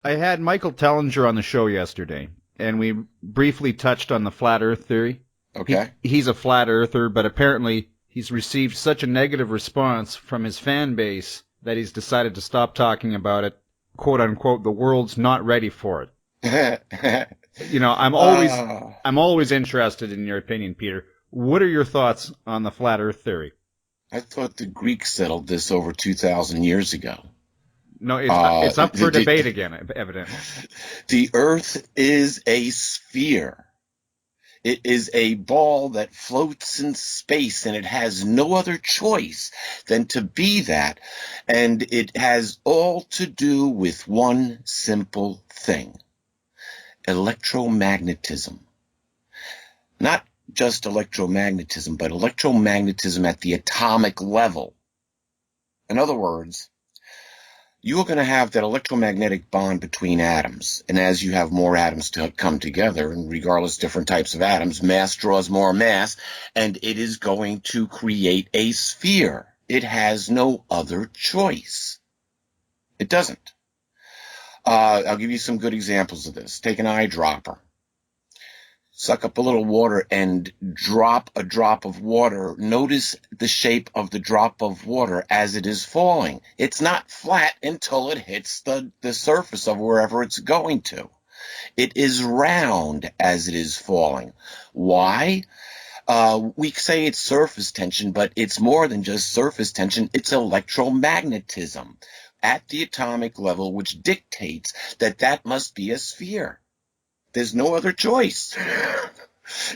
I had Michael Tellinger on the show yesterday, and we briefly touched on the flat Earth theory. Okay. He's a flat earther, but apparently he's received such a negative response from his fan base that he's decided to stop talking about it. "Quote unquote, the world's not ready for it." You know, uh, I'm always interested in your opinion, Peter. What are your thoughts on the flat Earth theory? I thought the Greeks settled this over 2,000 years ago. No, Uh, it's up for the, debate again, evidently. the Earth is a sphere. It is a ball that floats in space, and it has no other choice than to be that. And it has all to do with one simple thing: electromagnetism. Not just electromagnetism, but electromagnetism at the atomic level. In other words, you are going to have that electromagnetic bond between atoms. And as you have more atoms to come together, and regardless different types of atoms, mass draws more mass, and it is going to create a sphere. It has no other choice. It doesn't. I'll give you some good examples of this. Take an eyedropper. Suck up a little water and drop a drop of water. Notice the shape of the drop of water as it is falling. It's not flat until it hits the surface of wherever it's going to. It is round as it is falling. Why? We say it's surface tension, but it's more than just surface tension. It's electromagnetism at the atomic level, which dictates that that must be a sphere. There's no other choice.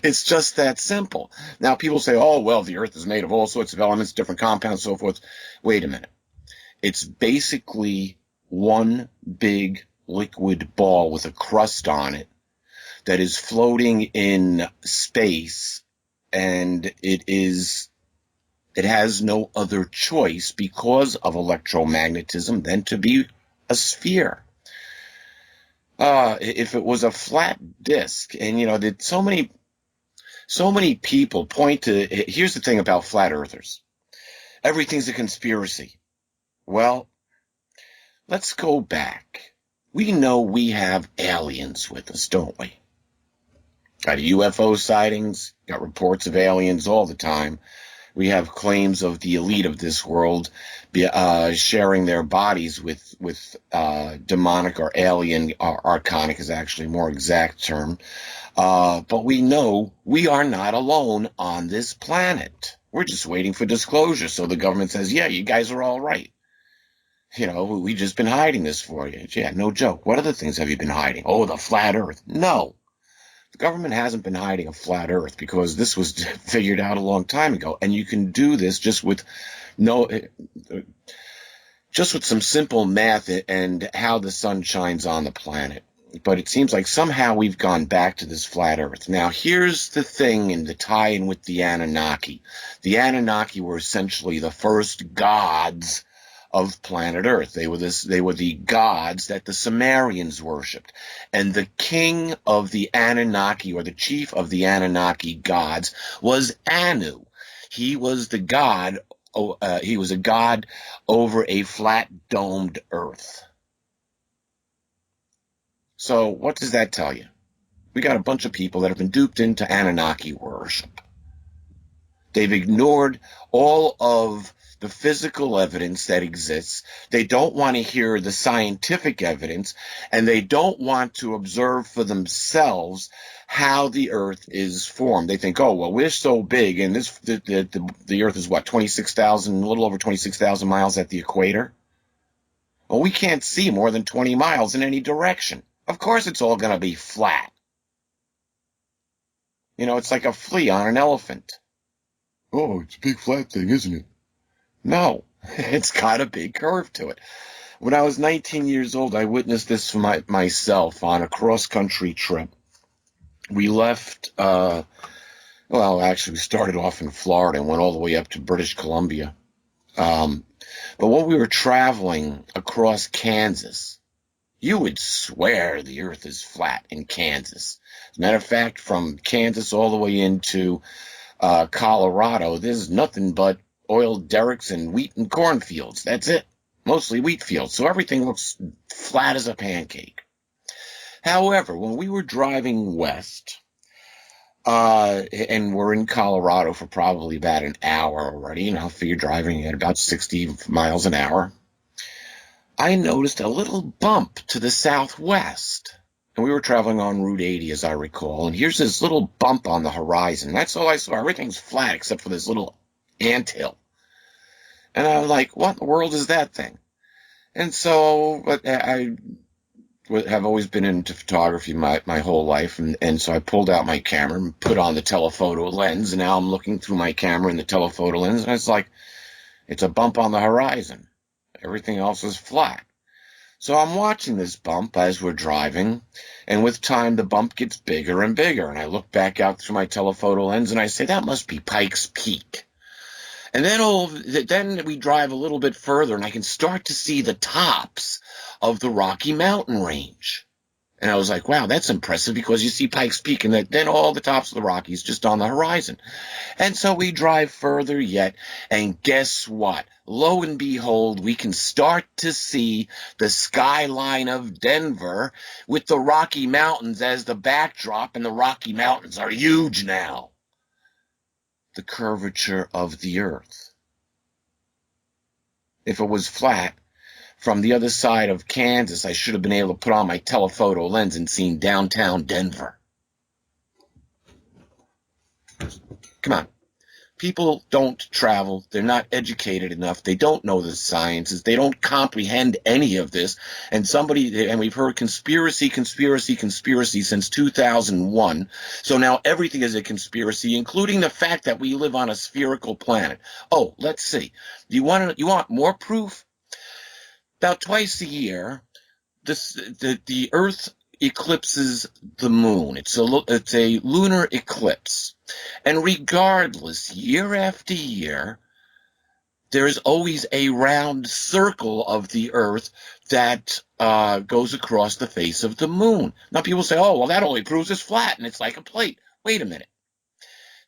It's just that simple. Now, people say, oh, well, the Earth is made of all sorts of elements, different compounds, so forth. Wait a minute. It's basically one big liquid ball with a crust on it that is floating in space, and it has no other choice because of electromagnetism than to be a sphere. If it was a flat disk, and that so many people point to, here's the thing about flat earthers. Everything's a conspiracy. Well, let's go back. We know we have aliens with us, don't we? Got UFO sightings, got reports of aliens all the time. We have claims of the elite of this world sharing their bodies with demonic or alien, or archonic is actually a more exact term. But we know we are not alone on this planet. We're just waiting for disclosure. So the government says, yeah, you guys are all right. We've just been hiding this for you. Yeah, no joke. What other things have you been hiding? Oh, the flat earth. No. The government hasn't been hiding a flat earth because this was figured out a long time ago. And you can do this just with some simple math and how the sun shines on the planet. But it seems like somehow we've gone back to this flat earth. Now, here's the thing in the tie-in with the Anunnaki. The Anunnaki were essentially the first gods of planet Earth. They were the gods that the Sumerians worshipped. And the king of the Anunnaki, or the chief of the Anunnaki gods, was Anu. He was the god. He was a god over a flat domed Earth. So what does that tell you? We got a bunch of people that have been duped into Anunnaki worship. They've ignored all of the physical evidence that exists. They don't want to hear the scientific evidence, and they don't want to observe for themselves how the Earth is formed. They think, oh, well, we're so big, and the Earth is what, 26,000, a little over 26,000 miles at the equator? Well, we can't see more than 20 miles in any direction. Of course it's all going to be flat. It's like a flea on an elephant. Oh, it's a big flat thing, isn't it? No, it's got a big curve to it. When I was 19 years old, I witnessed this for myself on a cross-country trip. We left, actually, we started off in Florida and went all the way up to British Columbia. But when we were traveling across Kansas, you would swear the earth is flat in Kansas. As a matter of fact, from Kansas all the way into Colorado, there's nothing but oil derricks and wheat and cornfields. That's it. mostly wheat fields, so everything looks flat as a pancake. However, when we were driving west, and we're in Colorado for probably about an hour already, and I figure driving at about 60 miles an hour, I noticed a little bump to the southwest. And we were traveling on Route 80, as I recall, and here's this little bump on the horizon. That's all I saw. Everything's flat except for this little anthill. And I was like, what in the world is that thing? And so I have always been into photography my whole life, and so I pulled out my camera and put on the telephoto lens, and now I'm looking through my camera in the telephoto lens, and it's like, it's a bump on the horizon. Everything else is flat. So I'm watching this bump as we're driving, and with time the bump gets bigger and bigger, and I look back out through my telephoto lens, and I say, that must be Pikes Peak. And then we drive a little bit further, and I can start to see the tops of the Rocky Mountain range. And I was like, wow, that's impressive, because you see Pikes Peak, and then all the tops of the Rockies just on the horizon. And so we drive further yet, and guess what? Lo and behold, we can start to see the skyline of Denver with the Rocky Mountains as the backdrop, and the Rocky Mountains are huge now. The curvature of the earth. If it was flat, from the other side of Kansas, I should have been able to put on my telephoto lens and seen downtown Denver. Come on. People don't travel. They're not educated enough. They don't know the sciences. They don't comprehend any of this. And we've heard conspiracy since 2001. So now everything is a conspiracy, including the fact that we live on a spherical planet. Oh, let's see. You want more proof? About twice a year, the Earth eclipses the moon. It's a lunar eclipse. And regardless, year after year, there's always a round circle of the Earth that goes across the face of the moon. Now people say, oh, well, that only proves it's flat and it's like a plate. Wait a minute.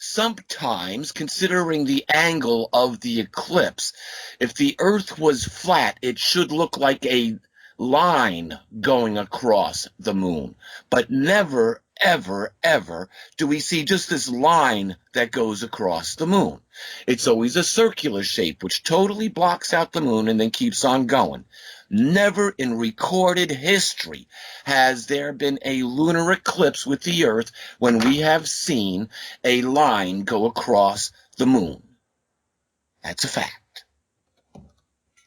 Sometimes, considering the angle of the eclipse, if the Earth was flat, it should look like a line going across the moon. But never, ever, ever do we see just this line that goes across the moon. It's always a circular shape, which totally blocks out the moon and then keeps on going. Never in recorded history has there been a lunar eclipse with the Earth when we have seen a line go across the moon. That's a fact.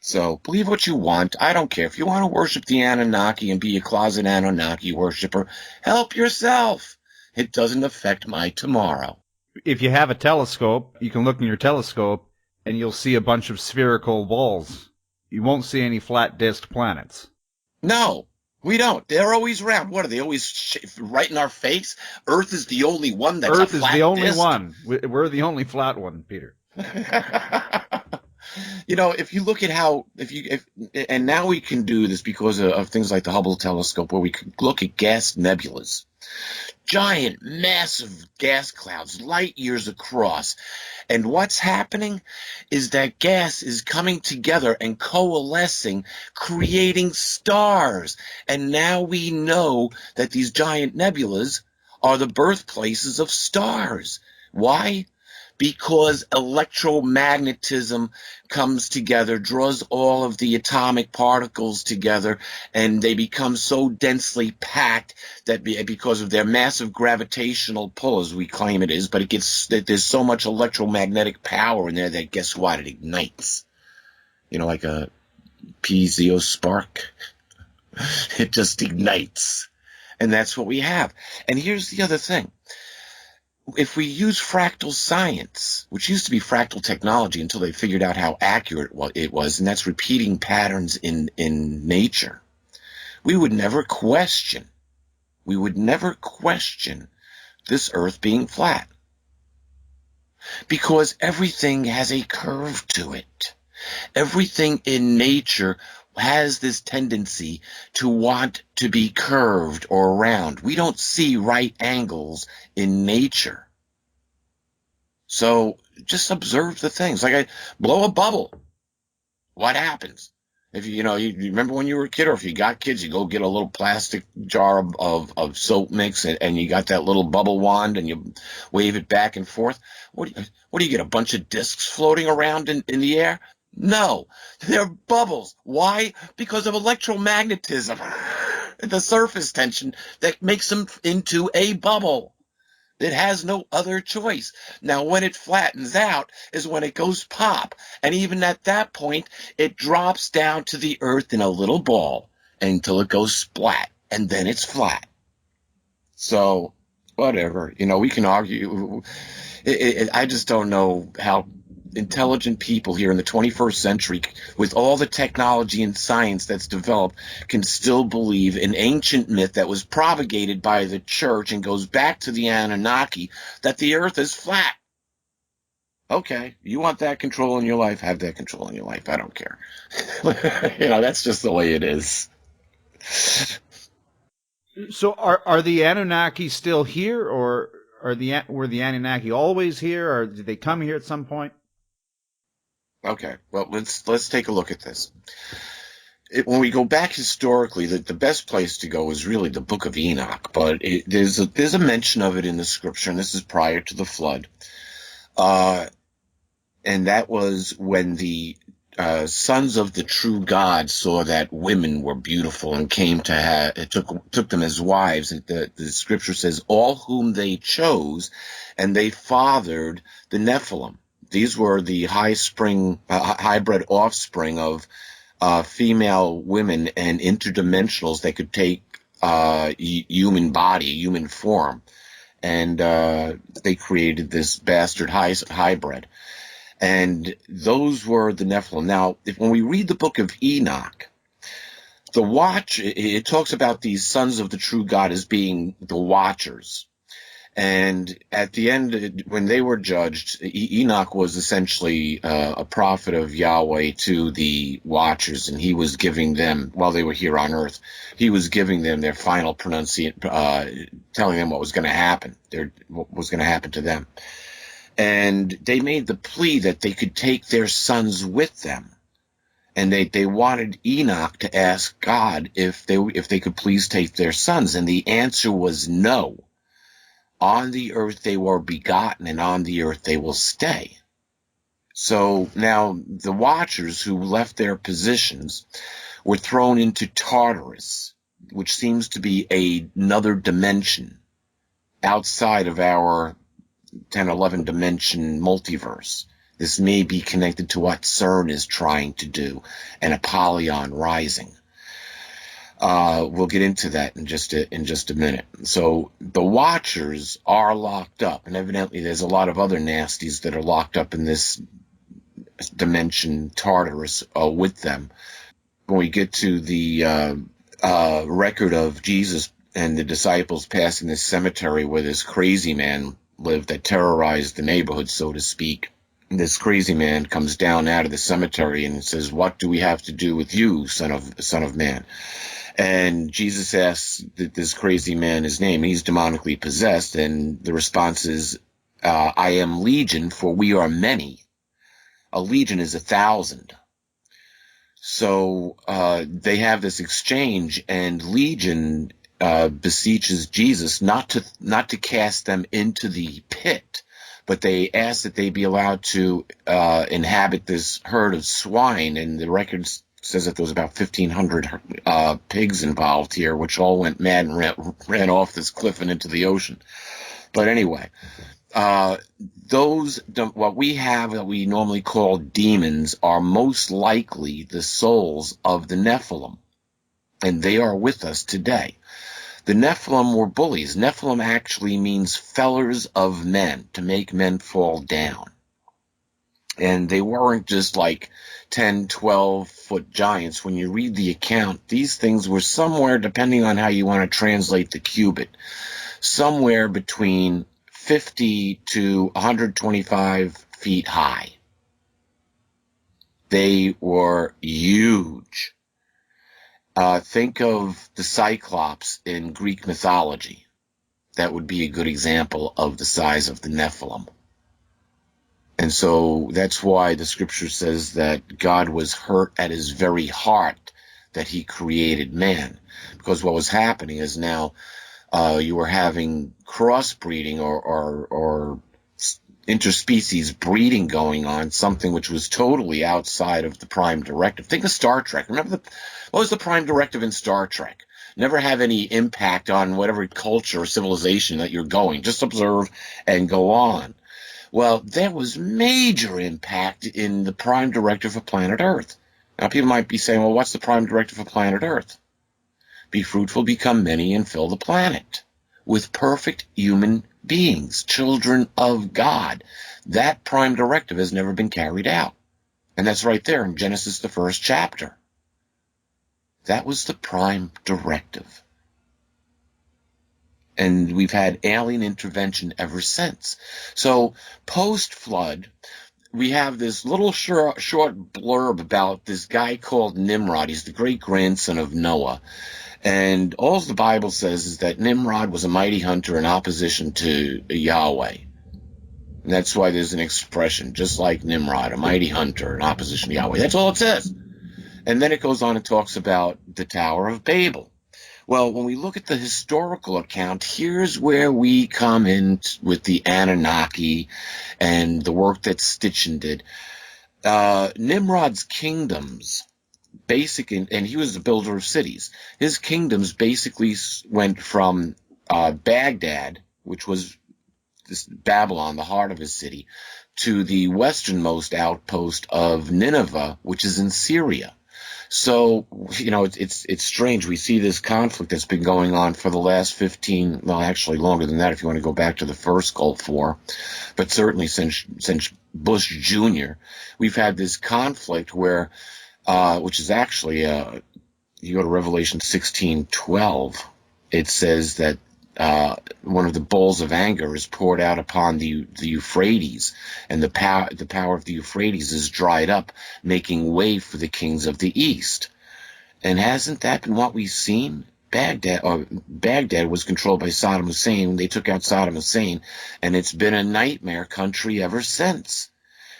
So believe what you want. I don't care. If you want to worship the Anunnaki and be a closet Anunnaki worshiper, help yourself. It doesn't affect my tomorrow. If you have a telescope, you can look in your telescope and you'll see a bunch of spherical balls. You won't see any flat disk planets. No, we don't. They're always round. What are they always right in our face? Earth is the only one that's Earth a flat is the only disk. one. We're the only flat one, Peter. If you look at and now we can do this because of things like the Hubble telescope, where we can look at gas nebulas. Giant, massive gas clouds, light years across. And what's happening is that gas is coming together and coalescing, creating stars. And now we know that these giant nebulas are the birthplaces of stars. Why? Because electromagnetism comes together, draws all of the atomic particles together, and they become so densely packed that because of their massive gravitational pull, as we claim it is, but there's so much electromagnetic power in there that guess what? It ignites. Like a piezo spark. It just ignites. And that's what we have. And here's the other thing. If we use fractal science, which used to be fractal technology until they figured out how accurate it was, and that's repeating patterns in nature, we would never question this Earth being flat. Because everything has a curve to it. Everything in nature has this tendency to want to be curved or round. We don't see right angles in nature. So just observe the things. Like I blow a bubble. What happens? If you remember when you were a kid, or if you got kids, you go get a little plastic jar of soap mix, and you got that little bubble wand, and you wave it back and forth. What do you get? A bunch of discs floating around in the air? No, they're bubbles. Why? Because of electromagnetism, the surface tension that makes them into a bubble. It has no other choice. Now, when it flattens out is when it goes pop. And even at that point, it drops down to the earth in a little ball until it goes splat. And then it's flat. So, whatever. We can argue. I just don't know how intelligent people here in the 21st century, with all the technology and science that's developed, can still believe an ancient myth that was propagated by the church and goes back to the Anunnaki, that the earth is flat. Okay, you want that control in your life? Have that control in your life. I don't care. That's just the way it is. So are the Anunnaki still here, or were the Anunnaki always here, or did they come here at some point? Okay, well, let's take a look at this. When we go back historically, the best place to go is really the Book of Enoch, but there's a mention of it in the scripture, and this is prior to the flood, and that was when the sons of the true God saw that women were beautiful and came to took them as wives. The scripture says, all whom they chose, and they fathered the Nephilim. These were the hybrid offspring of female women and interdimensionals that could take human body, human form. And they created this bastard hybrid. And those were the Nephilim. Now, when we read the book of Enoch, it talks about these sons of the true God as being the watchers. And at the end, when they were judged, Enoch was essentially a prophet of Yahweh to the watchers, and he was giving them, while they were here on earth, he was giving them their final pronunciation, telling them what was going to happen, what was going to happen to them. And they made the plea that they could take their sons with them. And they wanted Enoch to ask God if they could please take their sons. And the answer was no. On the earth they were begotten, and on the earth they will stay. So now the watchers who left their positions were thrown into Tartarus, which seems to be another dimension outside of our 10, 11 dimension multiverse. This may be connected to what CERN is trying to do, and Apollyon rising. We'll get into that in just a minute. So the Watchers are locked up, and evidently there's a lot of other nasties that are locked up in this dimension, Tartarus, with them. When we get to the record of Jesus and the disciples passing this cemetery where this crazy man lived that terrorized the neighborhood, so to speak, this crazy man comes down out of the cemetery and says, "What do we have to do with you, son of man?" And Jesus asks this crazy man his name. He's demonically possessed, and the response is, "I am Legion, for we are many." A legion is 1,000. So they have this exchange, and Legion beseeches Jesus not to cast them into the pit, but they ask that they be allowed to inhabit this herd of swine. And the records says that there was about 1,500 pigs involved here, which all went mad and ran off this cliff and into the ocean. But anyway, what we have that we normally call demons are most likely the souls of the Nephilim, and they are with us today. The Nephilim were bullies. Nephilim actually means fellers of men, to make men fall down. And they weren't just like 10, 12-foot giants. When you read the account, these things were somewhere, depending on how you want to translate the cubit, somewhere between 50 to 125 feet high. They were huge. Think of the Cyclops in Greek mythology. That would be a good example of the size of the Nephilim. And so that's why the scripture says that God was hurt at his very heart that he created man. Because what was happening is now you were having crossbreeding or interspecies breeding going on, something which was totally outside of the prime directive. Think of Star Trek. Remember what was the prime directive in Star Trek? Never have any impact on whatever culture or civilization that you're going. Just observe and go on. Well, there was major impact in the prime directive for planet Earth. Now, people might be saying, well, what's the prime directive for planet Earth? Be fruitful, become many, and fill the planet with perfect human beings, children of God. That prime directive has never been carried out. And that's right there in Genesis, the first chapter. That was the prime directive. And we've had alien intervention ever since. So post-flood, we have this little short blurb about this guy called Nimrod. He's the great-grandson of Noah. And all the Bible says is that Nimrod was a mighty hunter in opposition to Yahweh. And that's why there's an expression, just like Nimrod, a mighty hunter in opposition to Yahweh. That's all it says. And then it goes on and talks about the Tower of Babel. Well, when we look at the historical account, here's where we come in with the Anunnaki and the work that Stitchin did. Nimrod's kingdoms, and he was the builder of cities. His kingdoms basically went from Baghdad, which was this Babylon, the heart of his city, to the westernmost outpost of Nineveh, which is in Syria. So, it's strange. We see this conflict that's been going on for the last 15, well, actually longer than that if you want to go back to the first Gulf War, but certainly since Bush Jr., we've had this conflict where, which is actually, you go to Revelation 16:12, it says that one of the bowls of anger is poured out upon the Euphrates, and the power of the Euphrates is dried up, making way for the kings of the east. And hasn't that been what we've seen? Baghdad was controlled by Saddam Hussein. They took out Saddam Hussein, and it's been a nightmare country ever since.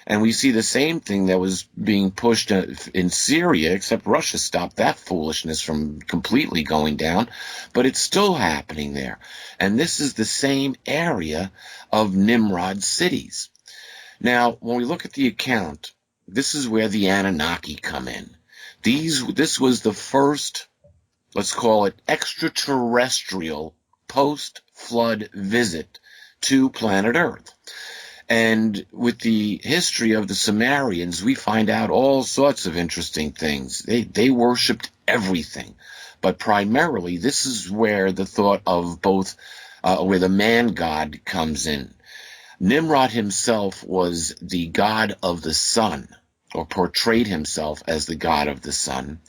And we see the same thing that was being pushed in Syria, except Russia stopped that foolishness from completely going down, but it's still happening there. And this is the same area of Nimrod's cities. Now, when we look at the account, this is where the Anunnaki come in. This was the first, let's call it extraterrestrial post-flood visit to planet Earth. And with the history of the Sumerians, we find out all sorts of interesting things. They worshipped everything. But primarily, this is where the thought of both, where the man god comes in. Nimrod himself was the god of the sun, or portrayed himself as the god of the sun.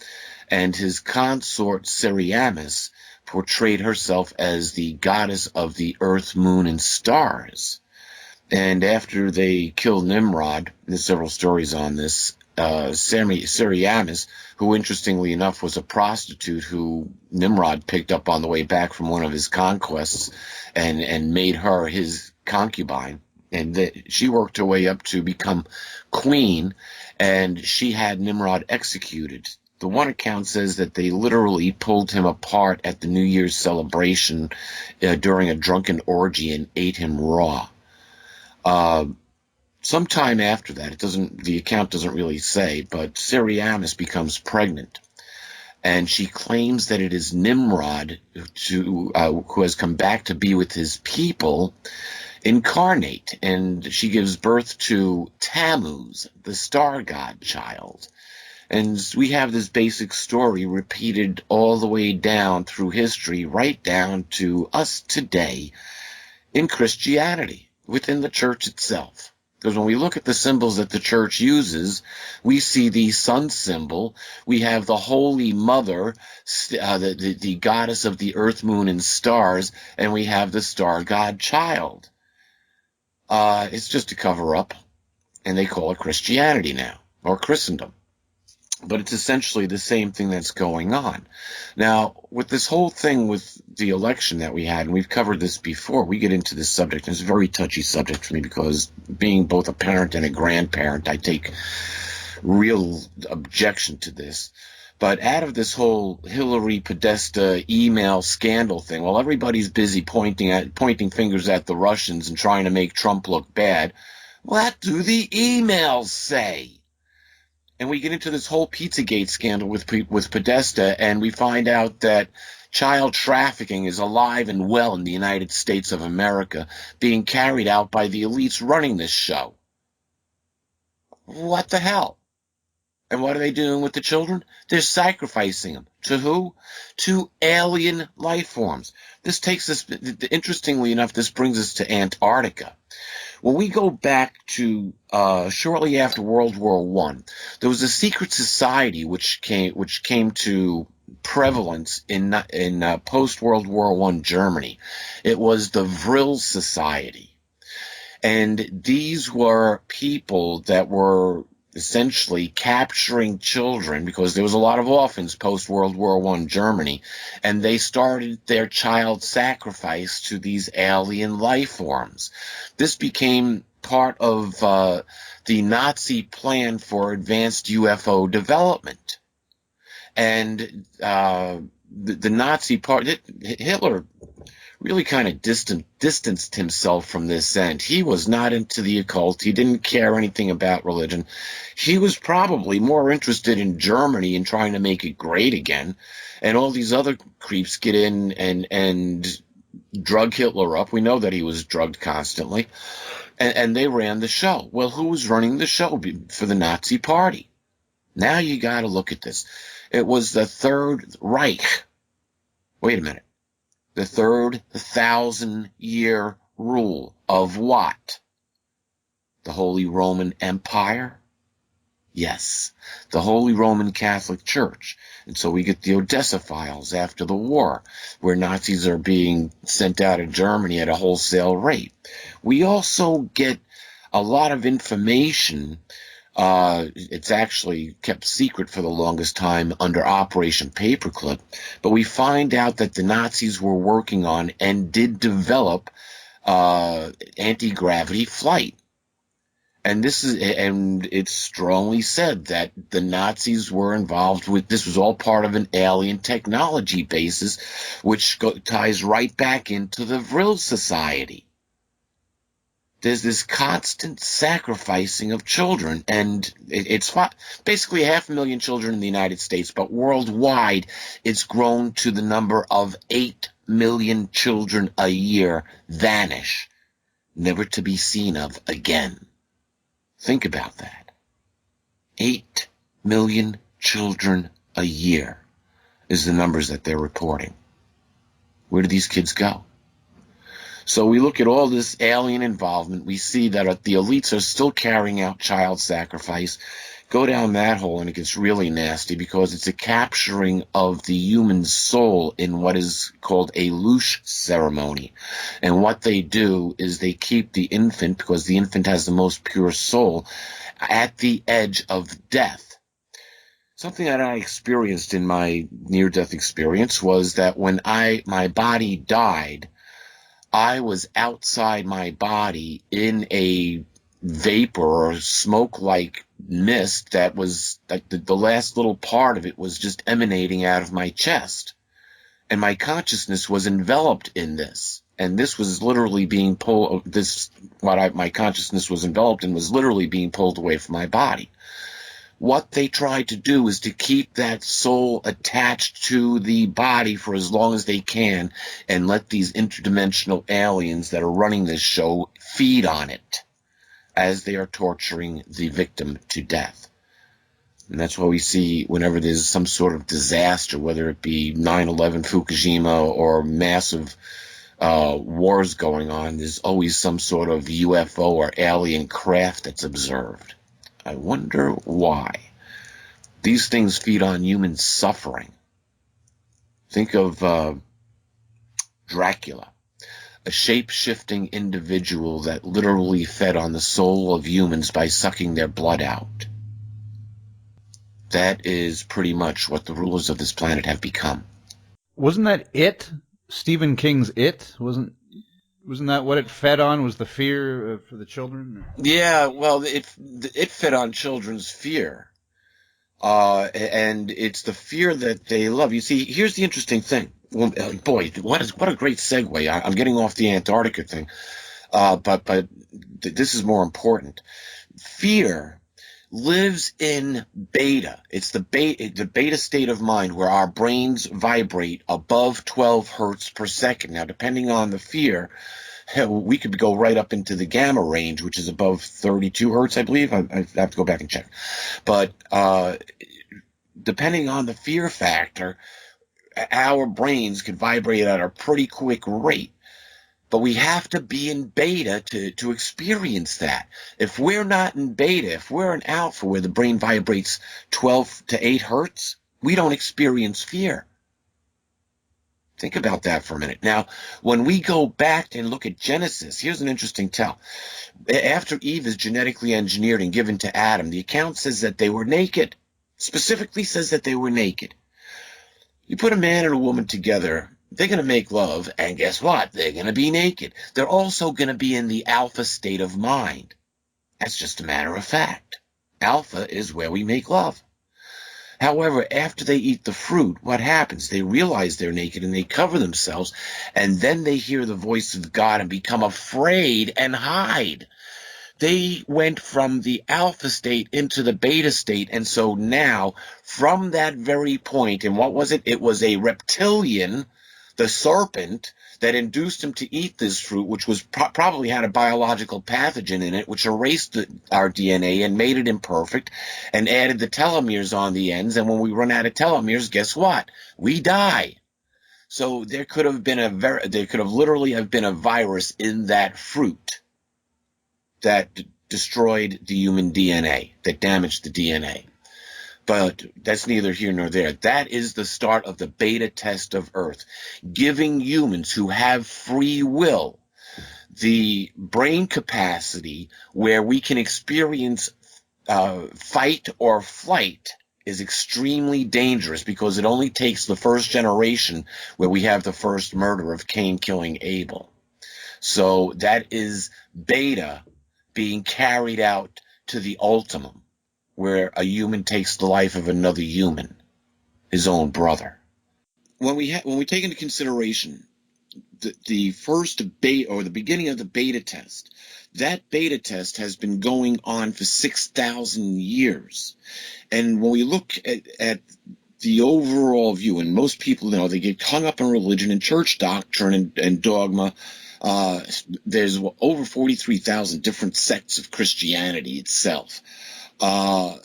And his consort, Semiramis, portrayed herself as the goddess of the earth, moon, and stars. And after they killed Nimrod, there's several stories on this, Semiramis, who interestingly enough was a prostitute who Nimrod picked up on the way back from one of his conquests and made her his concubine. And she worked her way up to become queen, and she had Nimrod executed. The one account says that they literally pulled him apart at the New Year's celebration during a drunken orgy and ate him raw. Sometime after that, the account doesn't really say, but Semiramis becomes pregnant, and she claims that it is Nimrod who has come back to be with his people incarnate, and she gives birth to Tammuz, the star god child. And we have this basic story repeated all the way down through history, right down to us today in Christianity, within the church itself. Because when we look at the symbols that the church uses, we see the sun symbol, we have the Holy Mother, the goddess of the earth, moon, and stars, and we have the star god child. It's just a cover-up, and they call it Christianity now, or Christendom. But it's essentially the same thing that's going on. Now, with this whole thing with the election that we had, and we've covered this before, we get into this subject, and it's a very touchy subject for me because being both a parent and a grandparent, I take real objection to this. But out of this whole Hillary Podesta email scandal thing, while everybody's busy pointing fingers at the Russians and trying to make Trump look bad, what do the emails say? And we get into this whole Pizzagate scandal with Podesta, and we find out that child trafficking is alive and well in the United States of America, being carried out by the elites running this show. What the hell? And what are they doing with the children? They're sacrificing them. To who? To alien life forms. This takes us, interestingly enough, this brings us to Antarctica. When we go back to shortly after World War I, there was a secret society which came to prevalence in post-World War I Germany. It was the Vril Society. And these were people that were essentially capturing children, because there was a lot of orphans post-World War I Germany, and they started their child sacrifice to these alien life forms. This became part of the Nazi plan for advanced UFO development. And the Nazi part, Hitler really kind of distanced himself from this end. He was not into the occult. He didn't care anything about religion. He was probably more interested in Germany and trying to make it great again. And all these other creeps get in and drug Hitler up. We know that he was drugged constantly. And they ran the show. Well, who was running the show for the Nazi Party? Now you got to look at this. It was the Third Reich. Wait a minute. The third 1,000-year rule of what? The Holy Roman Empire? Yes, the Holy Roman Catholic Church. And so we get the Odessa files after the war, where Nazis are being sent out of Germany at a wholesale rate. We also get a lot of information. It's actually kept secret for the longest time under Operation Paperclip, but we find out that the Nazis were working on and did develop anti-gravity flight. And it's strongly said that the Nazis were involved with, this was all part of an alien technology basis, which ties right back into the Vril Society. There's this constant sacrificing of children, and it's basically 500,000 children in the United States, but worldwide it's grown to the number of 8 million children a year vanish, never to be seen of again. Think about that. 8 million children a year is the numbers that they're reporting. Where do these kids go? So we look at all this alien involvement. We see that the elites are still carrying out child sacrifice. Go down that hole and it gets really nasty, because it's a capturing of the human soul in what is called a louche ceremony. And what they do is they keep the infant, because the infant has the most pure soul, at the edge of death. Something that I experienced in my near-death experience was that when my body died, I was outside my body in a vapor or smoke-like mist that was like the last little part of it was just emanating out of my chest. And my consciousness was enveloped in this. And this was literally being pulled, my consciousness was enveloped in was literally being pulled away from my body. What they tried to do is to keep that soul attached to the body for as long as they can and let these interdimensional aliens that are running this show feed on it as they are torturing the victim to death. And that's why we see whenever there's some sort of disaster, whether it be 9/11, Fukushima, or massive wars going on, there's always some sort of UFO or alien craft that's observed. I wonder why. These things feed on human suffering. Think of Dracula, a shape-shifting individual that literally fed on the soul of humans by sucking their blood out. that is pretty much what the rulers of this planet have become. Wasn't that it? Stephen King's It? Wasn't that what it fed on? Was the fear for the children? Yeah, well, it fed on children's fear. And it's the fear that they love. You see, here's the interesting thing. Well, boy, what a great segue. I'm getting off the Antarctica thing. But this is more important. Fear lives in beta. It's the beta state of mind where our brains vibrate above 12 hertz per second. Now, depending on the fear, we could go right up into the gamma range, which is above 32 hertz, I believe. I have to go back and check. But depending on the fear factor, our brains could vibrate at a pretty quick rate. But we have to be in beta to experience that. If we're not in beta, if we're in alpha where the brain vibrates 12 to 8 hertz, we don't experience fear. Think about that for a minute. Now, when we go back and look at Genesis, here's an interesting tell. After Eve is genetically engineered and given to Adam, the account says that they were naked. Specifically says that they were naked. You put a man and a woman together, they're going to make love, and guess what? They're going to be naked. They're also going to be in the alpha state of mind. That's just a matter of fact. Alpha is where we make love. However, after they eat the fruit, what happens? They realize they're naked and they cover themselves, and then they hear the voice of God and become afraid and hide. They went from the alpha state into the beta state, and so now, from that very point, and what was it? It was a reptilian, the serpent, that induced him to eat this fruit, which was probably had a biological pathogen in it, which erased our DNA and made it imperfect, and added the telomeres on the ends. And when we run out of telomeres, guess what? We die. So there could have literally have been a virus in that fruit that destroyed the human DNA, that damaged the DNA. But that's neither here nor there. That is the start of the beta test of Earth, giving humans who have free will the brain capacity where we can experience fight or flight is extremely dangerous, because it only takes the first generation where we have the first murder of Cain killing Abel. So that is beta being carried out to the ultimum, where a human takes the life of another human, his own brother. When we take into consideration the first beta, or the beginning of the beta test, that beta test has been going on for 6,000 years. And when we look at the overall view, and most people know, they get hung up on religion and church doctrine and dogma. There's over 43,000 different sects of Christianity itself. How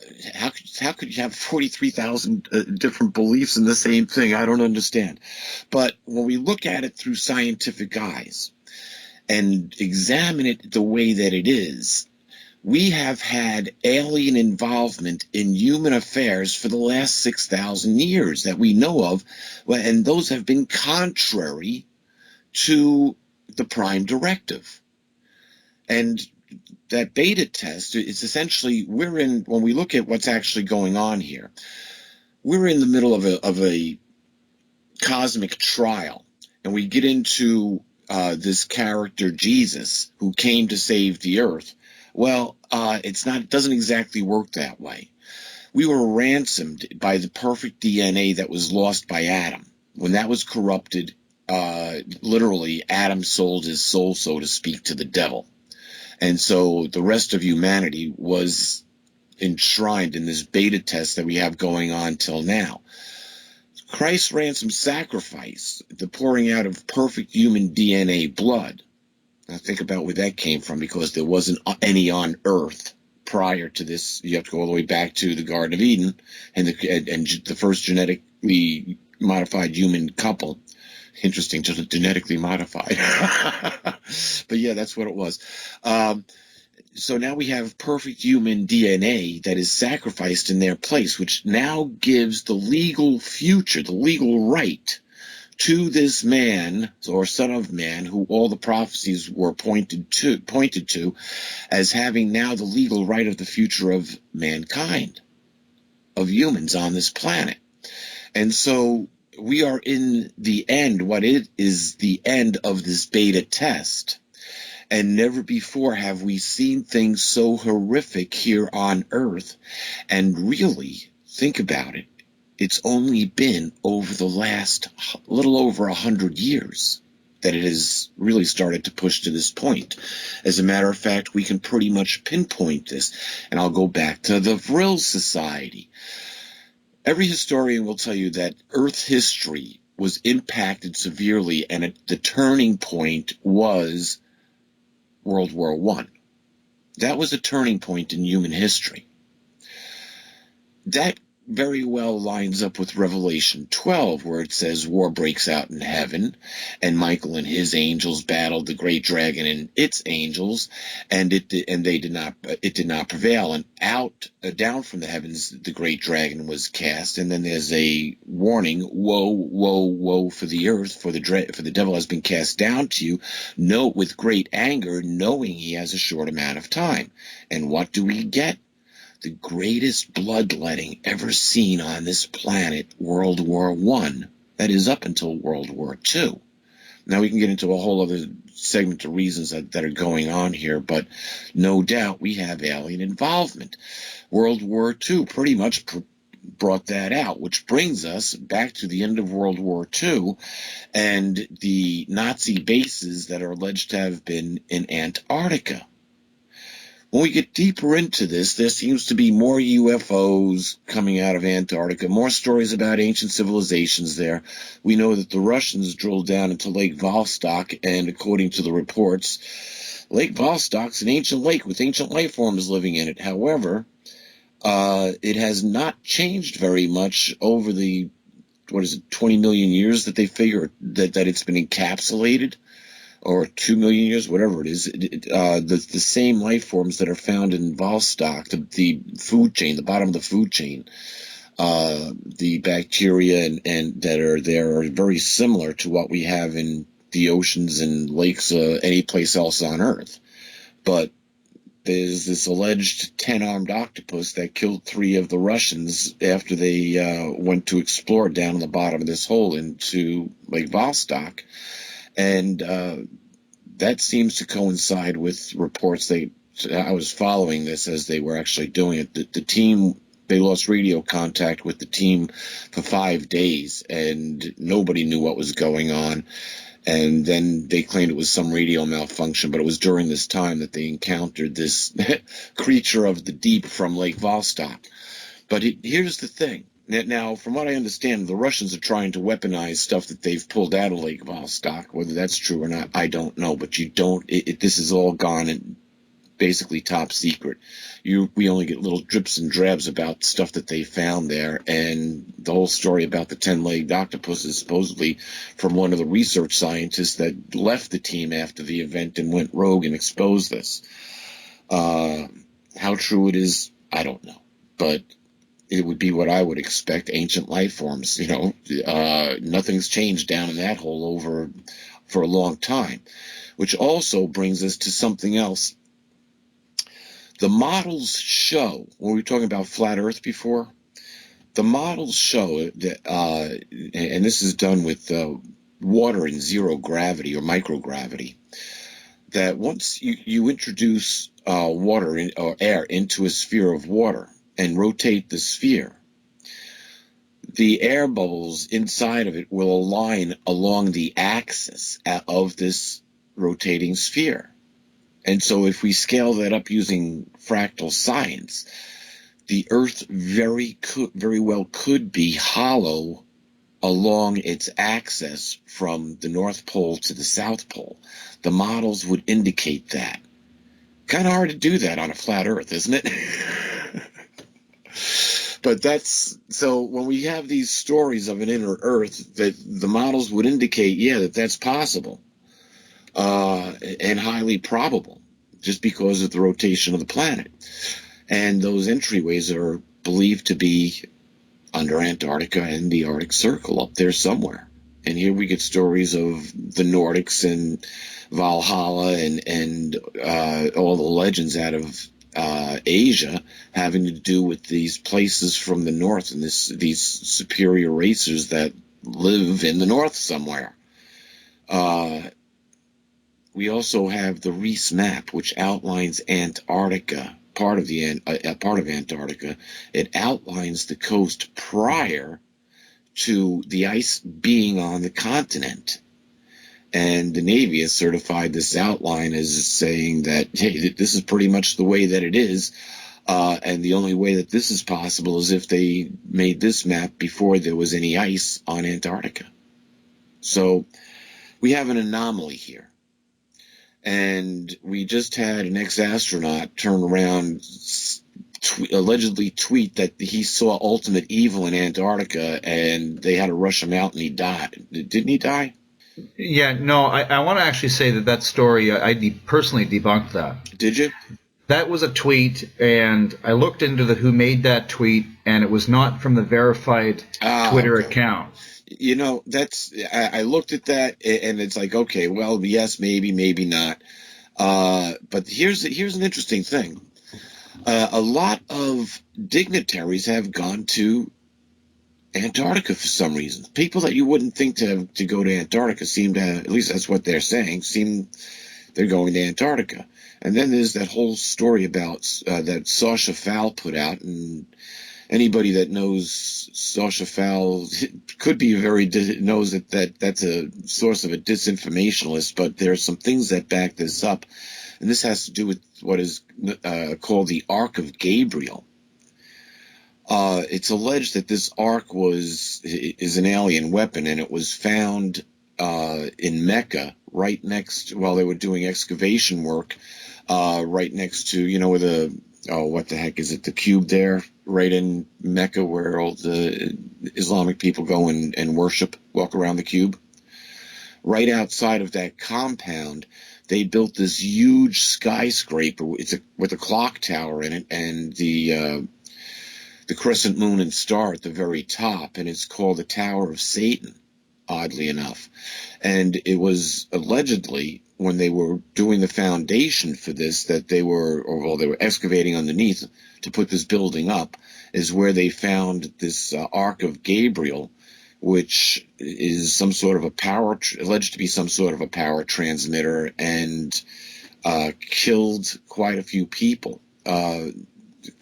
could you have 43,000 different beliefs in the same thing? I don't understand. But when we look at it through scientific eyes and examine it the way that it is, we have had alien involvement in human affairs for the last 6,000 years that we know of, and those have been contrary to the Prime Directive. And that beta test is essentially, when we look at what's actually going on here, we're in the middle of a cosmic trial, and we get into this character Jesus, who came to save the earth. Well, it doesn't exactly work that way. We were ransomed by the perfect DNA that was lost by Adam. When that was corrupted, literally Adam sold his soul, so to speak, to the devil. And so the rest of humanity was enshrined in this beta test that we have going on till now. Christ's ransom sacrifice, the pouring out of perfect human DNA blood. Now think about where that came from, because there wasn't any on Earth prior to this. You have to go all the way back to the Garden of Eden and the first genetically modified human couple. Interesting, just genetically modified. But yeah, that's what it was. So now we have perfect human DNA that is sacrificed in their place, which now gives the legal future, the legal right to this man, or son of man, who all the prophecies were pointed to as having now the legal right of the future of mankind. of humans on this planet. And so we are in the end, what it is the end of this beta test. And never before have we seen things so horrific here on Earth. And really, think about it. It's only been over the last little over 100 years that it has really started to push to this point. As a matter of fact, we can pretty much pinpoint this. And I'll go back to the Vril Society. Every historian will tell you that Earth history was impacted severely, and the turning point was World War I. That was a turning point in human history. That very well lines up with Revelation 12, where it says war breaks out in heaven, and Michael and his angels battled the great dragon and its angels, and it did not prevail. And down from the heavens, the great dragon was cast. And then there's a warning: woe, woe, woe for the earth, for the devil has been cast down to you. Note with great anger, knowing he has a short amount of time. And what do we get? The greatest bloodletting ever seen on this planet, World War I. That is up until World War II. Now we can get into a whole other segment of reasons that are going on here, but no doubt we have alien involvement. World War II pretty much brought that out, which brings us back to the end of World War II and the Nazi bases that are alleged to have been in Antarctica. When we get deeper into this, there seems to be more UFOs coming out of Antarctica, more stories about ancient civilizations there. We know that the Russians drilled down into Lake Vostok, and according to the reports, Lake Vostok's an ancient lake with ancient life forms living in it. However, it has not changed very much over the, 20 million years that they figure that it's been encapsulated, or 2 million years, whatever it is. The same life forms that are found in Vostok, the food chain, the bottom of the food chain, the bacteria and that are there are very similar to what we have in the oceans and lakes any place else on Earth. But there's this alleged 10-armed octopus that killed 3 of the Russians after they went to explore down in the bottom of this hole into Lake Vostok. And that seems to coincide with reports I was following this as they were actually doing it. The team, they lost radio contact with the team for 5 days, and nobody knew what was going on. And then they claimed it was some radio malfunction, but it was during this time that they encountered this creature of the deep from Lake Vostok. But here's the thing. Now, from what I understand, the Russians are trying to weaponize stuff that they've pulled out of Lake Vostok. Whether that's true or not, I don't know. But this is all gone and basically top secret. We only get little drips and drabs about stuff that they found there. And the whole story about the 10-legged octopus is supposedly from one of the research scientists that left the team after the event and went rogue and exposed this. How true it is, I don't know. But it would be what I would expect, ancient life forms. Nothing's changed down in that hole for a long time, which also brings us to something else. The models show, when we were talking about flat Earth before, the models show that, and this is done with water in zero gravity or microgravity, that once you introduce water or air into a sphere of water, and rotate the sphere, the air bubbles inside of it will align along the axis of this rotating sphere. And so if we scale that up using fractal science, the Earth very well could be hollow along its axis from the North Pole to the South Pole. The models would indicate that. Kind of hard to do that on a flat Earth, isn't it? But so when we have these stories of an inner Earth, that the models would indicate, that's possible, and highly probable, just because of the rotation of the planet. And those entryways are believed to be under Antarctica and the Arctic Circle up there somewhere. And here we get stories of the Nordics and Valhalla and all the legends out of Asia, having to do with these places from the north and these superior races that live in the north somewhere. We also have the Reese map, which outlines Antarctica, part of Antarctica. It outlines the coast prior to the ice being on the continent. And the Navy has certified this outline as saying that, hey, this is pretty much the way that it is. And the only way that this is possible is if they made this map before there was any ice on Antarctica. So we have an anomaly here. And we just had an ex-astronaut turn around, allegedly tweet that he saw ultimate evil in Antarctica, and they had to rush him out, and he died. Didn't he die? Yeah, no, I want to actually say that story, I personally debunked that. Did you? That was a tweet, and I looked into who made that tweet, and it was not from the verified Twitter account. You know, I looked at that, and it's like, okay, well, yes, maybe not. But here's an interesting thing. A lot of dignitaries have gone to Antarctica for some reason. People that you wouldn't think to go to Antarctica seem to, at least that's what they're saying, they're going to Antarctica. And then there's that whole story about that Sasha Fowle put out, and anybody that knows Sasha Fowle could be knows that that's a source of a disinformationalist, but there are some things that back this up, and this has to do with what is called the Ark of Gabriel. It's alleged that this ark is an alien weapon, and it was found in Mecca, right next, while they were doing excavation work, right next to, where what the heck is it, the cube there, right in Mecca, where all the Islamic people go and worship, walk around the cube. Right outside of that compound, they built this huge skyscraper. With a clock tower in it, and the crescent moon and star at the very top, and it's called the Tower of Satan, oddly enough. And it was allegedly, when they were doing the foundation for this, that they were excavating underneath to put this building up, is where they found this Ark of Gabriel, which is some sort of alleged to be some sort of a power transmitter, and killed quite a few people.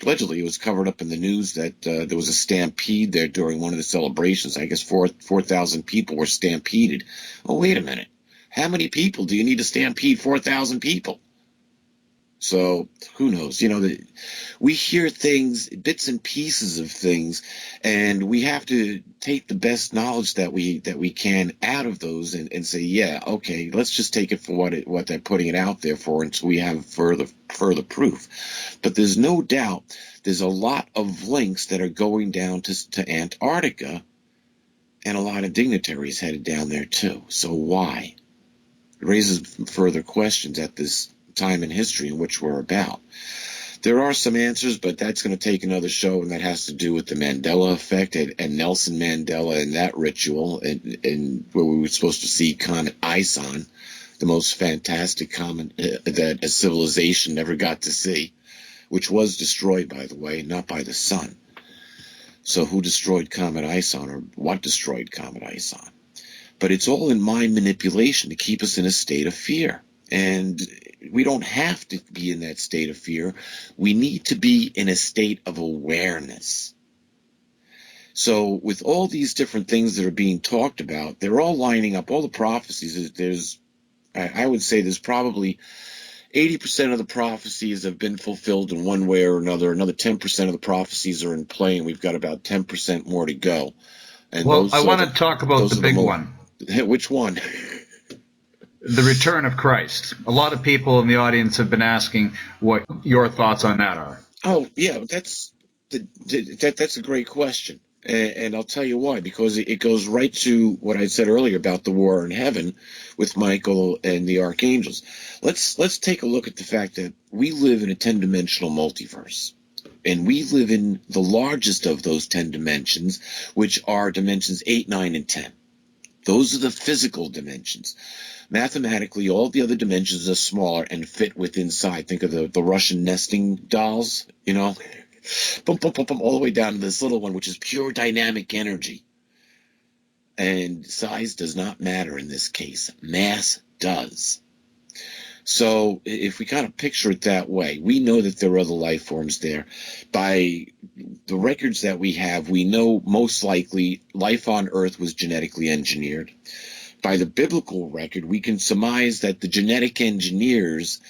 Allegedly, it was covered up in the news that there was a stampede there during one of the celebrations. I guess 4,000 people were stampeded. Oh, wait a minute. How many people do you need to stampede 4,000 people? So who knows? We hear things, bits and pieces of things, and we have to take the best knowledge that we can out of those and say, yeah, okay, let's just take it for what they're putting it out there for until we have further proof. But there's no doubt there's a lot of links that are going down to Antarctica, and a lot of dignitaries headed down there too. So why? It raises further questions at this time in history in which we're about. There are some answers, but that's going to take another show, and that has to do with the Mandela effect and Nelson Mandela and that ritual, and where we were supposed to see Comet Ison, the most fantastic comet that a civilization never got to see, which was destroyed, by the way, not by the sun. So who destroyed Comet Ison, or what destroyed Comet Ison? But it's all in mind manipulation to keep us in a state of fear. And we don't have to be in that state of fear. We need to be in a state of awareness. So with all these different things that are being talked about, they're all lining up, all the prophecies. I would say there's probably 80% of the prophecies have been fulfilled in one way or another. Another 10% of the prophecies are in play, and we've got about 10% more to go. And I want to talk about the big one. Which one? The return of Christ. A lot of people in the audience have been asking what your thoughts on that are. Oh, yeah, that's a great question. And I'll tell you why, because it goes right to what I said earlier about the war in heaven with Michael and the archangels. Let's take a look at the fact that we live in a 10-dimensional multiverse. And we live in the largest of those 10 dimensions, which are dimensions 8, 9, and 10. Those are the physical dimensions. Mathematically, all the other dimensions are smaller and fit within inside. Think of the Russian nesting dolls, you know, boom, boom, boom, boom, all the way down to this little one, which is pure dynamic energy. And size does not matter in this case. Mass does. So if we kind of picture it that way, we know that there are other life forms there. By the records that we have, we know most likely life on Earth was genetically engineered. By the biblical record, we can surmise that the genetic engineers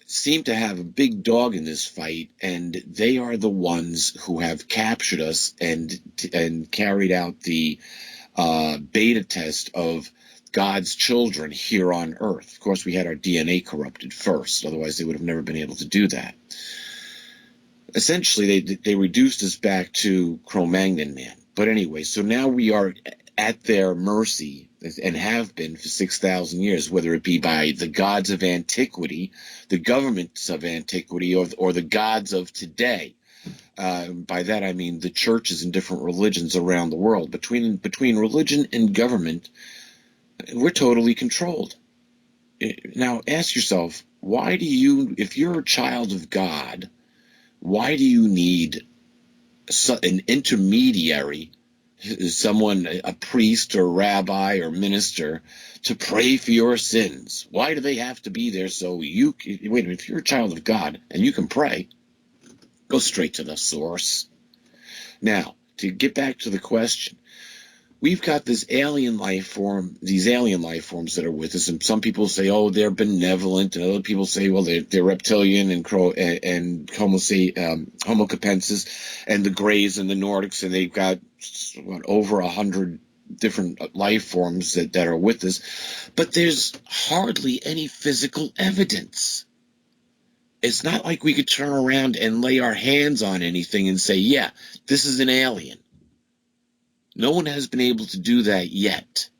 seem to have a big dog in this fight, and they are the ones who have captured us and carried out the beta test of God's children here on Earth. Of course, we had our DNA corrupted first, otherwise they would have never been able to do that. Essentially, they reduced us back to Cro-Magnon man. But anyway, so now we are at their mercy and have been for 6,000 years, whether it be by the gods of antiquity, the governments of antiquity, or the gods of today. By that I mean the churches and different religions around the world. Between religion and government, we're totally controlled. Now ask yourself, why do you, if you're a child of God, why do you need an intermediary, someone, a priest or rabbi or minister, to pray for your sins? Why do they have to be there so you can, wait a minute, if you're a child of God and you can pray, go straight to the source. Now, to get back to the question, we've got this alien life form, these alien life forms that are with us, and some people say, oh, they're benevolent, and other people say, well, they're reptilian and Homo capensis, and the Greys and the Nordics, and they've got over 100 different life forms that are with us, but there's hardly any physical evidence. It's not like we could turn around and lay our hands on anything and say, yeah, this is an alien. No one has been able to do that yet.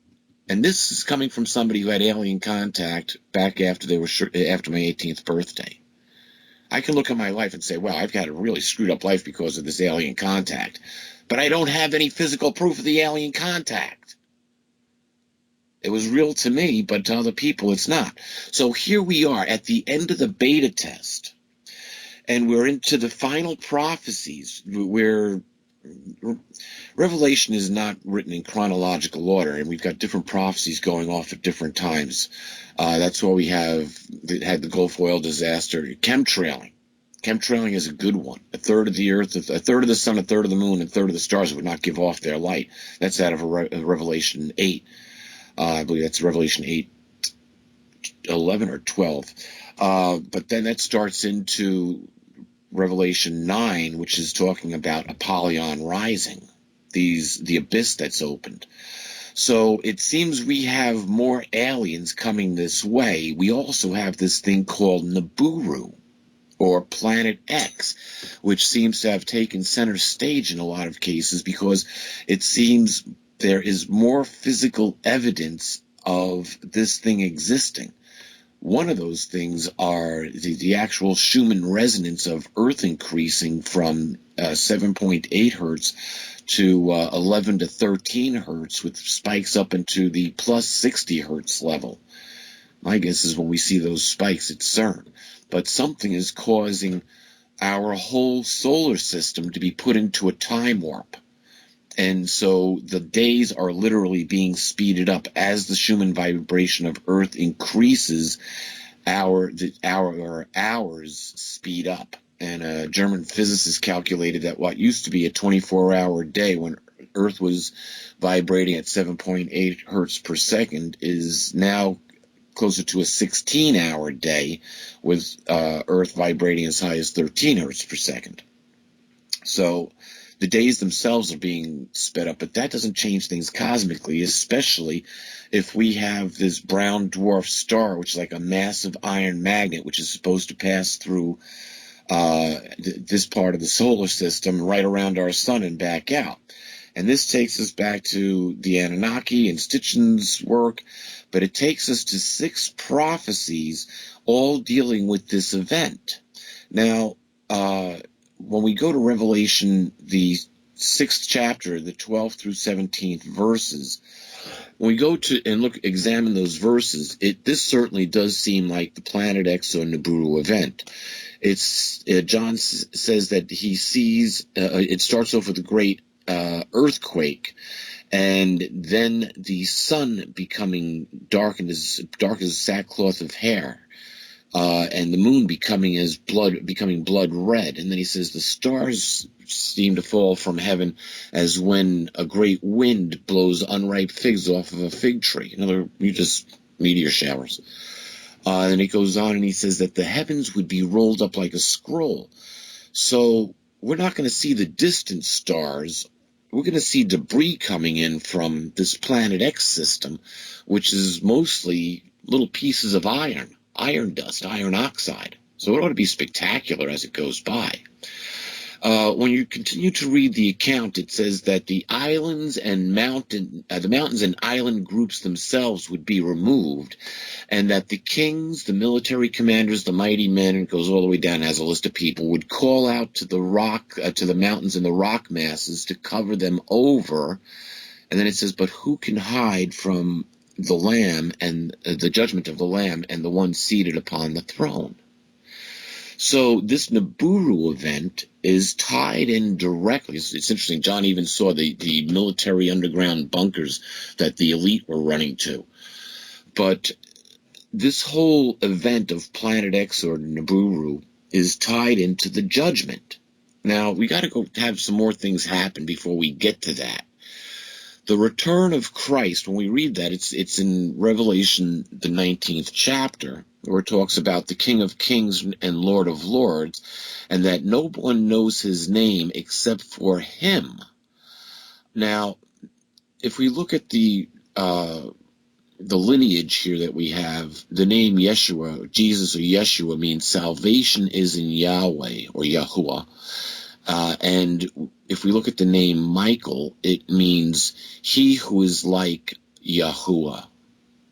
And this is coming from somebody who had alien contact back after my 18th birthday. I can look at my life and say, well, I've had a really screwed up life because of this alien contact. But I don't have any physical proof of the alien contact. It was real to me, but to other people it's not. So here we are at the end of the beta test. And we're into the final prophecies where Revelation is not written in chronological order, and we've got different prophecies going off at different times. That's why we had the Gulf oil disaster. Chemtrailing. Chemtrailing is a good one. A third of the earth, a third of the sun, a third of the moon, and a third of the stars would not give off their light. That's out of Revelation 8. I believe that's Revelation 8, 11 or 12. But then that starts into Revelation 9, which is talking about Apollyon rising, the abyss that's opened. So it seems we have more aliens coming this way. We also have this thing called Nibiru, or Planet X, which seems to have taken center stage in a lot of cases because it seems there is more physical evidence of this thing existing. One of those things are the actual Schumann resonance of Earth increasing from 7.8 hertz to 11 to 13 hertz, with spikes up into the plus 60 hertz level. My guess is when we see those spikes, it's CERN. But something is causing our whole solar system to be put into a time warp. And so the days are literally being speeded up as the Schumann vibration of Earth increases. Our hours speed up. And a German physicist calculated that what used to be a 24-hour day when Earth was vibrating at 7.8 hertz per second is now closer to a 16-hour day with Earth vibrating as high as 13 hertz per second. So the days themselves are being sped up, but that doesn't change things cosmically, especially if we have this brown dwarf star, which is like a massive iron magnet, which is supposed to pass through this part of the solar system right around our sun and back out. And this takes us back to the Anunnaki and Stitchin's work, but it takes us to 6 prophecies all dealing with this event. Now, when we go to Revelation, the 6th chapter, the 12th through 17th verses, when we go to and examine those verses, this certainly does seem like the Planet X or Nibiru event. It's John says that he sees. It starts off with a great earthquake, and then the sun becoming dark as sackcloth of hair. And the moon becoming blood red. And then he says the stars seem to fall from heaven as when a great wind blows unripe figs off of a fig tree. In other words, just meteor showers. And he goes on and he says that the heavens would be rolled up like a scroll. So we're not going to see the distant stars. We're going to see debris coming in from this Planet X system, which is mostly little pieces of iron dust, iron oxide. So it ought to be spectacular as it goes by. When you continue to read the account, it says that the mountains and island groups themselves would be removed, and that the kings, the military commanders, the mighty men, and it goes all the way down as a list of people, would call out to the mountains and the rock masses to cover them over. And then it says, but who can hide from the Lamb and the judgment of the Lamb and the one seated upon the throne? So this Nibiru event is tied in directly. It's interesting. John even saw the military underground bunkers that the elite were running to. But this whole event of Planet X or Nibiru is tied into the judgment. Now, we got to go have some more things happen before we get to that. The return of Christ, when we read that, it's in Revelation, the 19th chapter, where it talks about the King of Kings and Lord of Lords, and that no one knows his name except for him. Now, if we look at the lineage here that we have, the name Yeshua, Jesus or Yeshua, means salvation is in Yahweh or Yahuwah. And if we look at the name Michael, it means he who is like Yahuwah,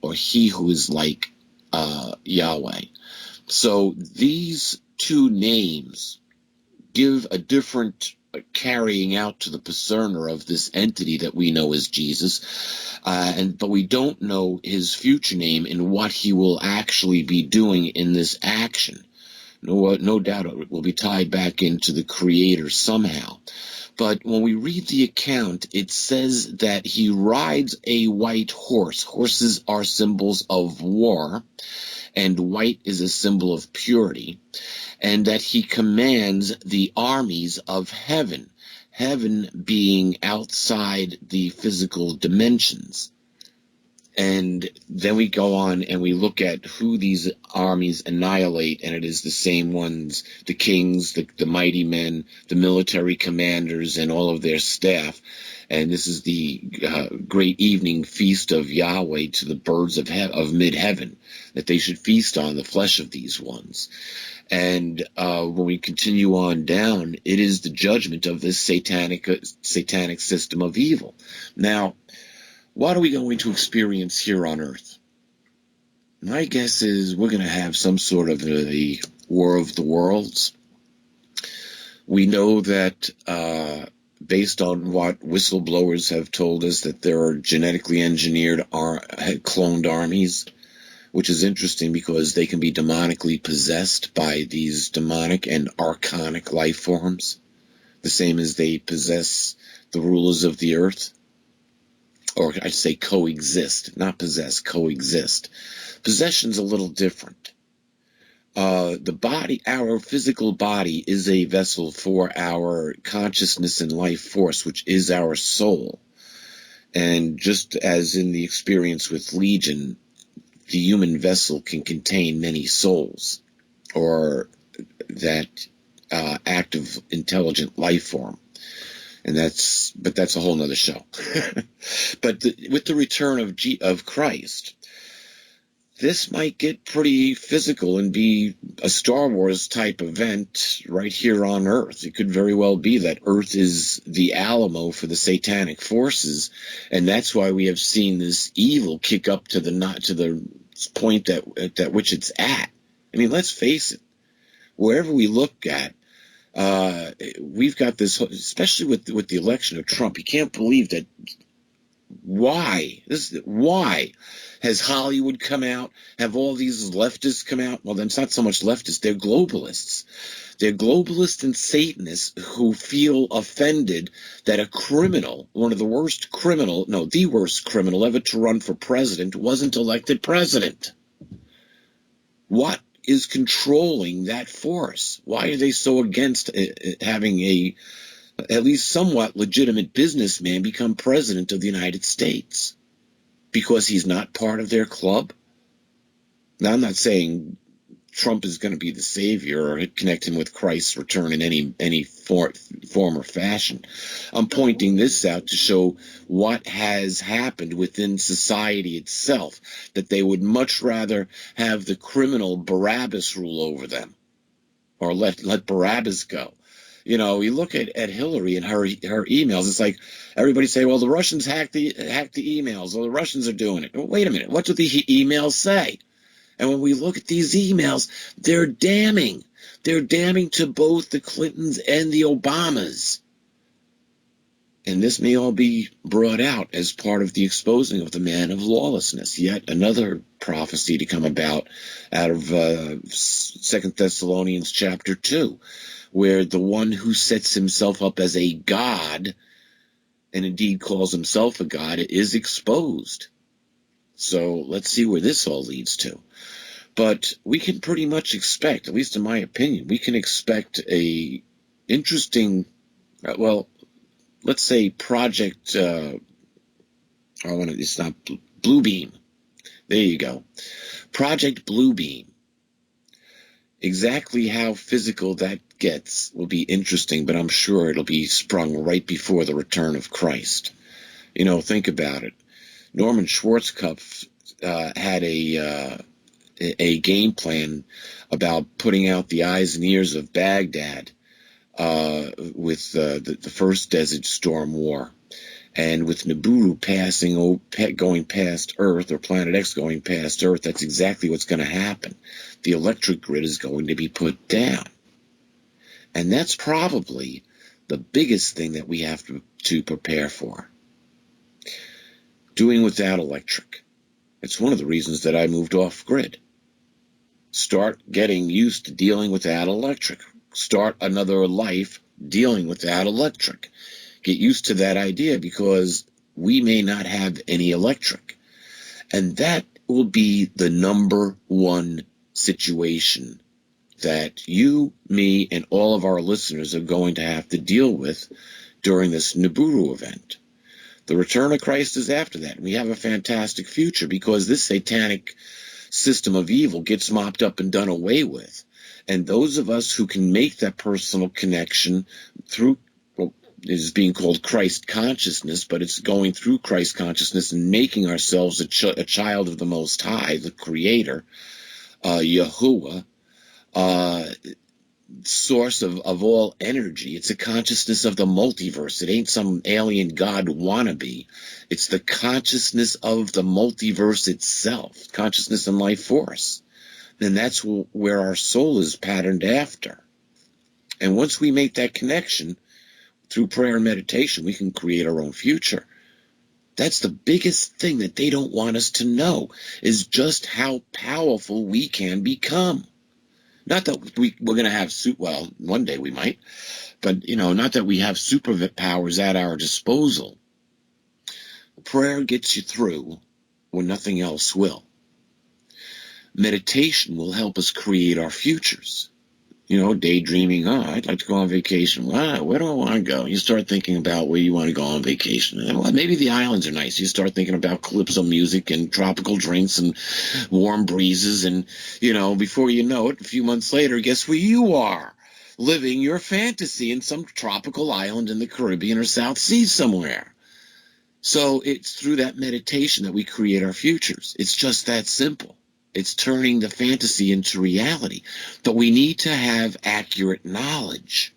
or he who is like Yahweh. So these two names give a different carrying out to the persona of this entity that we know as Jesus, but we don't know his future name and what he will actually be doing in this action. No doubt it will be tied back into the Creator somehow. But when we read the account, it says that he rides a white horse. Horses are symbols of war, and white is a symbol of purity, and that he commands the armies of heaven, heaven being outside the physical dimensions. And then we go on and we look at who these armies annihilate, and it is the same ones, the kings, the mighty men, the military commanders, and all of their staff. And this is the great evening feast of Yahweh to the birds of mid-heaven, that they should feast on the flesh of these ones. And when we continue on down, it is the judgment of this satanic system of evil. Now, what are we going to experience here on Earth? My guess is we're going to have some sort of a war of the worlds. We know that based on what whistleblowers have told us, that there are genetically engineered cloned armies, which is interesting because they can be demonically possessed by these demonic and archonic life forms, the same as they possess the rulers of the earth. Or I say coexist, not possess, coexist. Possession's a little different. The body, our physical body, is a vessel for our consciousness and life force, which is our soul. And just as in the experience with Legion, the human vessel can contain many souls, or that active, intelligent life form. But that's a whole nother show. But with the return of Christ, this might get pretty physical and be a Star Wars type event right here on Earth. It could very well be that Earth is the Alamo for the satanic forces, and that's why we have seen this evil kick up to the point at which it's at. I mean, let's face it. Wherever we look at, we've got this, especially with the election of Trump. You can't believe that Why? Why has Hollywood come out? Have all these leftists come out? Well, then it's not so much leftists. They're globalists. They're globalists and Satanists who feel offended that a criminal, one of the worst criminal, no, the worst criminal ever to run for president wasn't elected president. What is controlling that force? Why are they so against having a at least somewhat legitimate businessman become president of the United States? Because he's not part of their club? Now, I'm not saying Trump is going to be the savior or connect him with Christ's return in any form or fashion. I'm pointing this out to show what has happened within society itself, that they would much rather have the criminal Barabbas rule over them, or let Barabbas go. You know, you look at Hillary and her emails. It's like everybody say, well, the Russians hacked the emails, or the Russians are doing it. Well, wait a minute. What do the emails say? And when we look at these emails, they're damning. They're damning to both the Clintons and the Obamas. And this may all be brought out as part of the exposing of the man of lawlessness. Yet another prophecy to come about out of 2 Thessalonians chapter 2. Where the one who sets himself up as a god, and indeed calls himself a god, is exposed. So let's see where this all leads to. But we can pretty much expect, at least in my opinion, we can expect a interesting, well, let's say project, it's not Bluebeam. There you go. Project Bluebeam. Exactly how physical that gets will be interesting, but I'm sure it'll be sprung right before the return of Christ. You know, think about it. Norman Schwarzkopf had a game plan about putting out the eyes and ears of Baghdad with the first Desert Storm War. And with Nibiru going past Earth, or Planet X going past Earth, that's exactly what's going to happen. The electric grid is going to be put down. And that's probably the biggest thing that we have to prepare for. Doing without electric. It's one of the reasons that I moved off grid. Start getting used to dealing without electric. Start another life dealing without electric. Get used to that idea, because we may not have any electric. And that will be the number one situation that you, me, and all of our listeners are going to have to deal with during this Nibiru event. The return of Christ is after that. We have a fantastic future, because this satanic system of evil gets mopped up and done away with. And those of us who can make that personal connection through, well, it is being called Christ consciousness, but it's going through Christ consciousness and making ourselves a child of the Most High, the Creator, Yahuwah, source of all energy. It's a consciousness of the multiverse. It ain't some alien god wannabe. It's the consciousness of the multiverse itself, consciousness and life force. And that's where our soul is patterned after. And once we make that connection through prayer and meditation, we can create our own future. That's the biggest thing that they don't want us to know, is just how powerful we can become. Not that we're going to have, well, one day we might, but, not that we have superpowers at our disposal. Prayer gets you through when nothing else will. Meditation will help us create our futures. Daydreaming, I'd like to go on vacation. Where do I want to go? You start thinking about where you want to go on vacation. Well, maybe the islands are nice. You start thinking about calypso music and tropical drinks and warm breezes. And, before you know it, a few months later, guess where you are? Living your fantasy in some tropical island in the Caribbean or South Sea somewhere. So it's through that meditation that we create our futures. It's just that simple. It's turning the fantasy into reality. But we need to have accurate knowledge.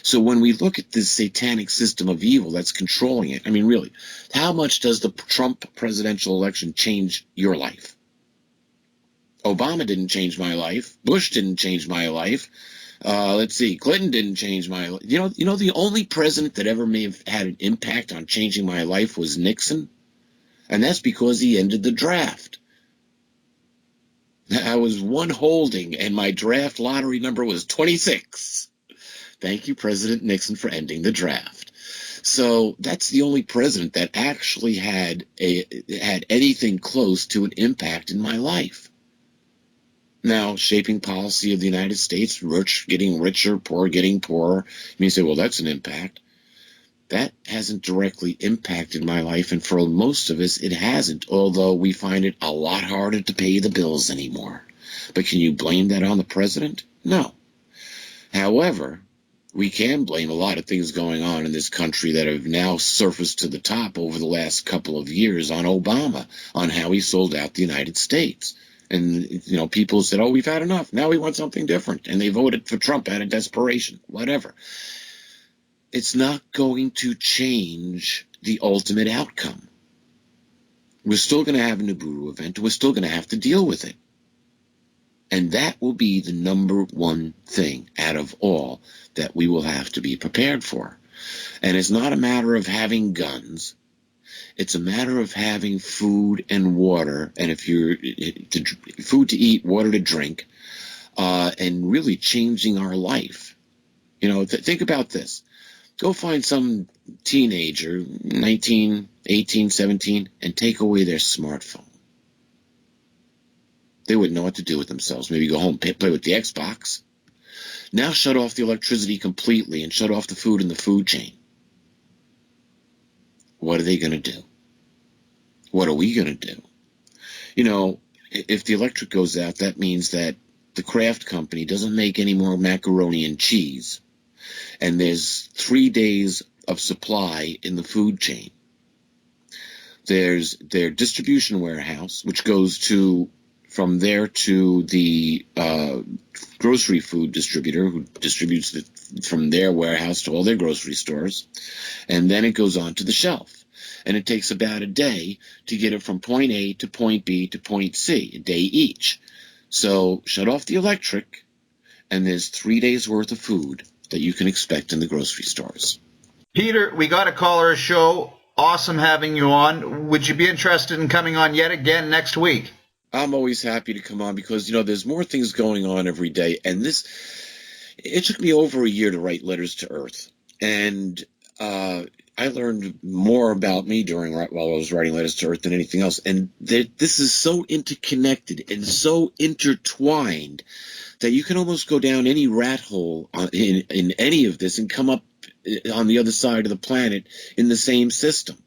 So when we look at this satanic system of evil that's controlling it, really, how much does the Trump presidential election change your life? Obama didn't change my life. Bush didn't change my life. Let's see, Clinton didn't change my life. The only president that ever may have had an impact on changing my life was Nixon. And that's because he ended the draft. I was one holding, and my draft lottery number was 26. Thank you, President Nixon, for ending the draft. So that's the only president that actually had anything close to an impact in my life. Now, shaping policy of the United States, rich getting richer, poor getting poorer. You say, well, that's an impact. That hasn't directly impacted my life, and for most of us, it hasn't, although we find it a lot harder to pay the bills anymore. But can you blame that on the president? No. However, we can blame a lot of things going on in this country that have now surfaced to the top over the last couple of years on Obama, on how he sold out the United States. And, people said, oh, we've had enough. Now we want something different. And they voted for Trump out of desperation, whatever. It's not going to change the ultimate outcome. We're still going to have a Nibiru event. We're still going to have to deal with it. And that will be the number one thing out of all that we will have to be prepared for. And it's not a matter of having guns. It's a matter of having food and water, and if you're food to eat, water to drink, and really changing our life. Think about this. Go find some teenager, 19, 18, 17, and take away their smartphone. They wouldn't know what to do with themselves. Maybe go home, play with the Xbox. Now shut off the electricity completely and shut off the food in the food chain. What are they going to do? What are we going to do? If the electric goes out, that means that the Kraft company doesn't make any more macaroni and cheese. And there's 3 days of supply in the food chain. There's their distribution warehouse, which goes from there to the grocery food distributor, who distributes from their warehouse to all their grocery stores. And then it goes on to the shelf. And it takes about a day to get it from point A to point B to point C, a day each. So shut off the electric, and there's 3 days worth of food that you can expect in the grocery stores. Peter, we got a caller show. Awesome having you on. Would you be interested in coming on yet again next week? I'm always happy to come on because, there's more things going on every day. And it took me over a year to write Letters to Earth. And I learned more about me while I was writing Letters to Earth than anything else. And this is so interconnected and so intertwined that you can almost go down any rat hole in any of this and come up on the other side of the planet in the same system.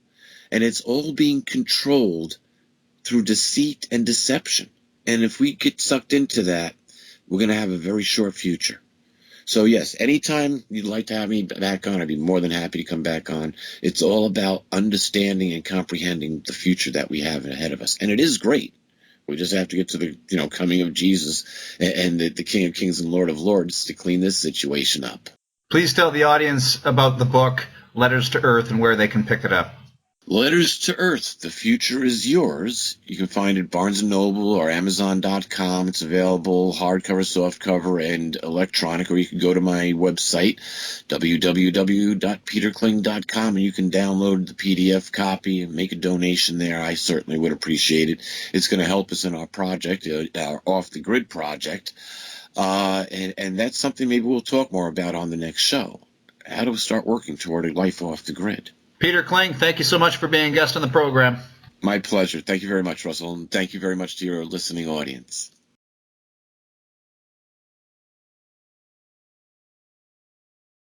And it's all being controlled through deceit and deception. And if we get sucked into that, we're going to have a very short future. So yes, anytime you'd like to have me back on, I'd be more than happy to come back on. It's all about understanding and comprehending the future that we have ahead of us. And it is great. We just have to get to the coming of Jesus and the King of Kings and Lord of Lords to clean this situation up. Please tell the audience about the book, Letters to Earth, and where they can pick it up. Letters to Earth, The Future is Yours. You can find it at Barnes & Noble or Amazon.com. It's available hardcover, softcover, and electronic, or you can go to my website, www.peterkling.com, and you can download the PDF copy and make a donation there. I certainly would appreciate it. It's going to help us in our project, our Off the Grid project, and that's something maybe we'll talk more about on the next show, how to start working toward a life off the grid. Peter Kling, thank you so much for being a guest on the program. My pleasure. Thank you very much, Russell, and thank you very much to your listening audience.